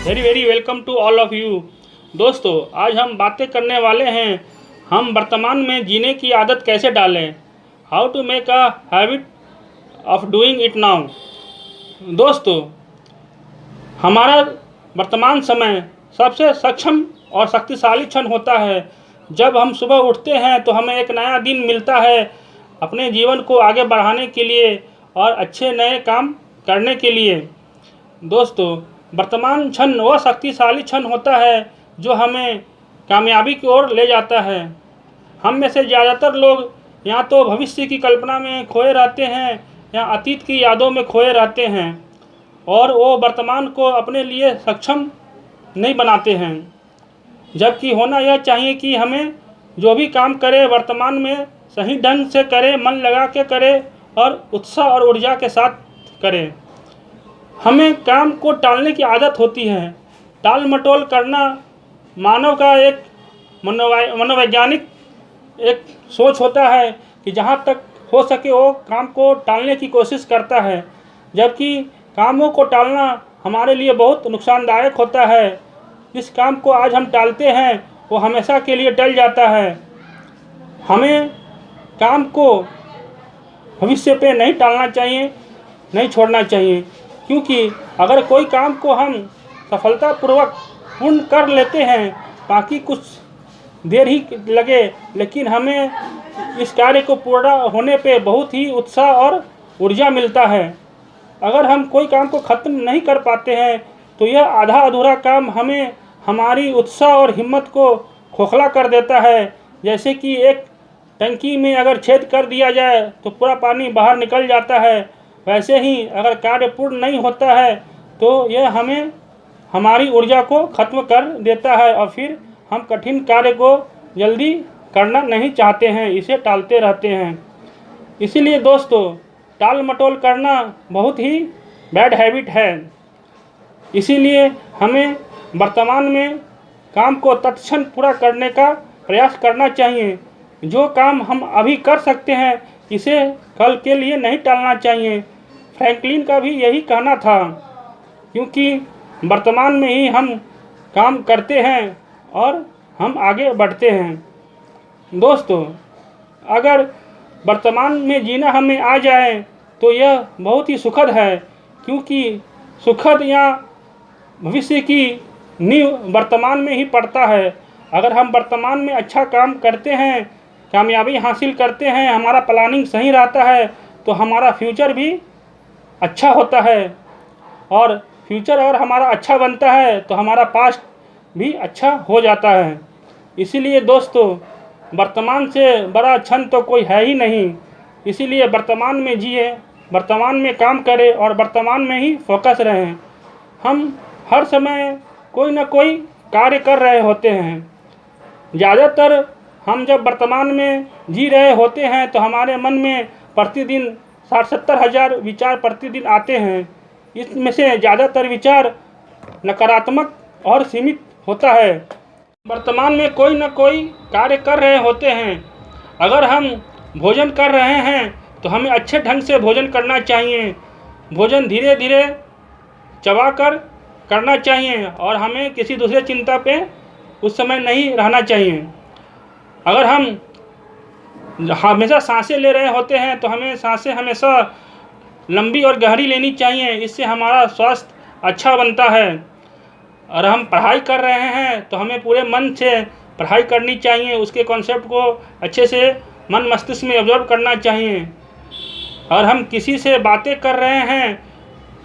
Very very welcome to all of you. दोस्तों, आज हम बातें करने वाले हैं हम वर्तमान में जीने की आदत कैसे डालें, how to make a habit of doing it now. दोस्तों, हमारा वर्तमान समय सबसे सक्षम और शक्तिशाली क्षण होता है। जब हम सुबह उठते हैं तो हमें एक नया दिन मिलता है अपने जीवन को आगे बढ़ाने के लिए और अच्छे नए काम करने के लिए। दोस्तों, वर्तमान क्षण वह शक्तिशाली क्षण होता है जो हमें कामयाबी की ओर ले जाता है। हम में से ज़्यादातर लोग या तो भविष्य की कल्पना में खोए रहते हैं या अतीत की यादों में खोए रहते हैं और वो वर्तमान को अपने लिए सक्षम नहीं बनाते हैं। जबकि होना यह चाहिए कि हमें जो भी काम करें वर्तमान में सही ढंग से करें, मन लगा के करें और उत्साह और ऊर्जा के साथ करें। हमें काम को टालने की आदत होती है। टाल मटोल करना मानव का एक मनोवैज्ञानिक एक सोच होता है कि जहाँ तक हो सके वो काम को टालने की कोशिश करता है, जबकि कामों को टालना हमारे लिए बहुत नुकसानदायक होता है। जिस काम को आज हम टालते हैं वो हमेशा के लिए टल जाता है। हमें काम को भविष्य पे नहीं टालना चाहिए, नहीं छोड़ना चाहिए, क्योंकि अगर कोई काम को हम सफलतापूर्वक पूर्ण कर लेते हैं, बाकी कुछ देर ही लगे, लेकिन हमें इस कार्य को पूरा होने पे बहुत ही उत्साह और ऊर्जा मिलता है। अगर हम कोई काम को ख़त्म नहीं कर पाते हैं तो यह आधा अधूरा काम हमें हमारी उत्साह और हिम्मत को खोखला कर देता है। जैसे कि एक टंकी में अगर छेद कर दिया जाए तो पूरा पानी बाहर निकल जाता है, वैसे ही अगर कार्य पूर्ण नहीं होता है तो यह हमें हमारी ऊर्जा को ख़त्म कर देता है और फिर हम कठिन कार्य को जल्दी करना नहीं चाहते हैं, इसे टालते रहते हैं। इसीलिए दोस्तों, टाल मटोल करना बहुत ही बैड हैबिट है। इसीलिए हमें वर्तमान में काम को तत्क्षण पूरा करने का प्रयास करना चाहिए। जो काम हम अभी कर सकते हैं इसे कल के लिए नहीं टालना चाहिए। फ्रैंकलिन का भी यही कहना था, क्योंकि वर्तमान में ही हम काम करते हैं और हम आगे बढ़ते हैं। दोस्तों, अगर वर्तमान में जीना हमें आ जाए तो यह बहुत ही सुखद है, क्योंकि सुखद या भविष्य की नींव वर्तमान में ही पड़ता है। अगर हम वर्तमान में अच्छा काम करते हैं, कामयाबी हासिल करते हैं, हमारा प्लानिंग सही रहता है तो हमारा फ्यूचर भी अच्छा होता है, और फ्यूचर अगर हमारा अच्छा बनता है तो हमारा पास्ट भी अच्छा हो जाता है। इसीलिए दोस्तों, वर्तमान से बड़ा क्षण तो कोई है ही नहीं। इसीलिए वर्तमान में जिए, वर्तमान में काम करें और वर्तमान में ही फोकस रहें। हम हर समय कोई ना कोई कार्य कर रहे होते हैं। ज़्यादातर हम जब वर्तमान में जी रहे होते हैं तो हमारे मन में प्रतिदिन 60-70 हज़ार विचार प्रतिदिन आते हैं। इसमें से ज़्यादातर विचार नकारात्मक और सीमित होता है। वर्तमान में कोई ना कोई कार्य कर रहे होते हैं। अगर हम भोजन कर रहे हैं तो हमें अच्छे ढंग से भोजन करना चाहिए। भोजन धीरे धीरे चबाकर करना चाहिए और हमें किसी दूसरे चिंता पे उस समय नहीं रहना चाहिए। अगर हम हमेशा सांसें ले रहे होते हैं तो हमें सांसें हमेशा लंबी और गहरी लेनी चाहिए। इससे हमारा स्वास्थ्य अच्छा बनता है। और हम पढ़ाई कर रहे हैं तो हमें पूरे मन से पढ़ाई करनी चाहिए, उसके कॉन्सेप्ट को अच्छे से मन मस्तिष्क में ऑब्जर्व करना चाहिए। और हम किसी से बातें कर रहे हैं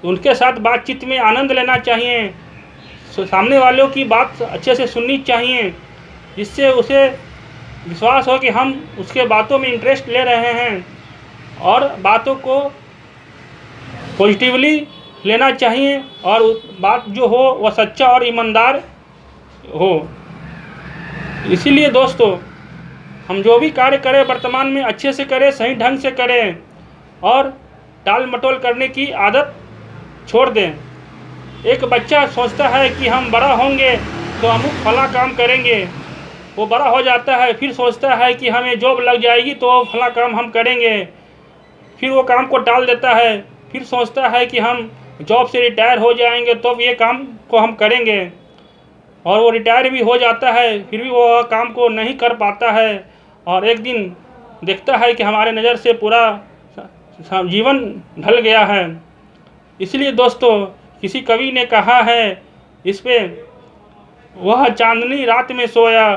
उनके साथ बातचीत में आनंद लेना चाहिए। सामने वालों की बात अच्छे से सुननी चाहिए, जिससे उसे विश्वास हो कि हम उसके बातों में इंटरेस्ट ले रहे हैं, और बातों को पॉजिटिवली लेना चाहिए और बात जो हो वह सच्चा और ईमानदार हो। इसीलिए दोस्तों, हम जो भी कार्य करें वर्तमान में अच्छे से करें, सही ढंग से करें और टाल मटोल करने की आदत छोड़ दें। एक बच्चा सोचता है कि हम बड़ा होंगे तो अमुक फला काम करेंगे, वो बड़ा हो जाता है, फिर सोचता है कि हमें जॉब लग जाएगी तो फला काम हम करेंगे, फिर वो काम को टाल देता है, फिर सोचता है कि हम जॉब से रिटायर हो जाएंगे तो ये काम को हम करेंगे, और वो रिटायर भी हो जाता है फिर भी वो काम को नहीं कर पाता है, और एक दिन देखता है कि हमारे नज़र से पूरा जीवन ढल गया है। इसलिए दोस्तों किसी कवि ने कहा है इस पे, वह चांदनी रात में सोया,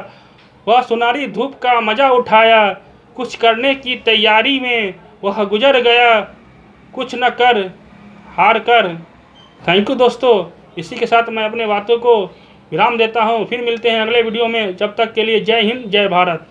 वह सुनहरी धूप का मज़ा उठाया, कुछ करने की तैयारी में वह गुजर गया, कुछ न कर हार कर। थैंक यू दोस्तों, इसी के साथ मैं अपने बातों को विराम देता हूँ। फिर मिलते हैं अगले वीडियो में, जब तक के लिए जय हिंद जय भारत।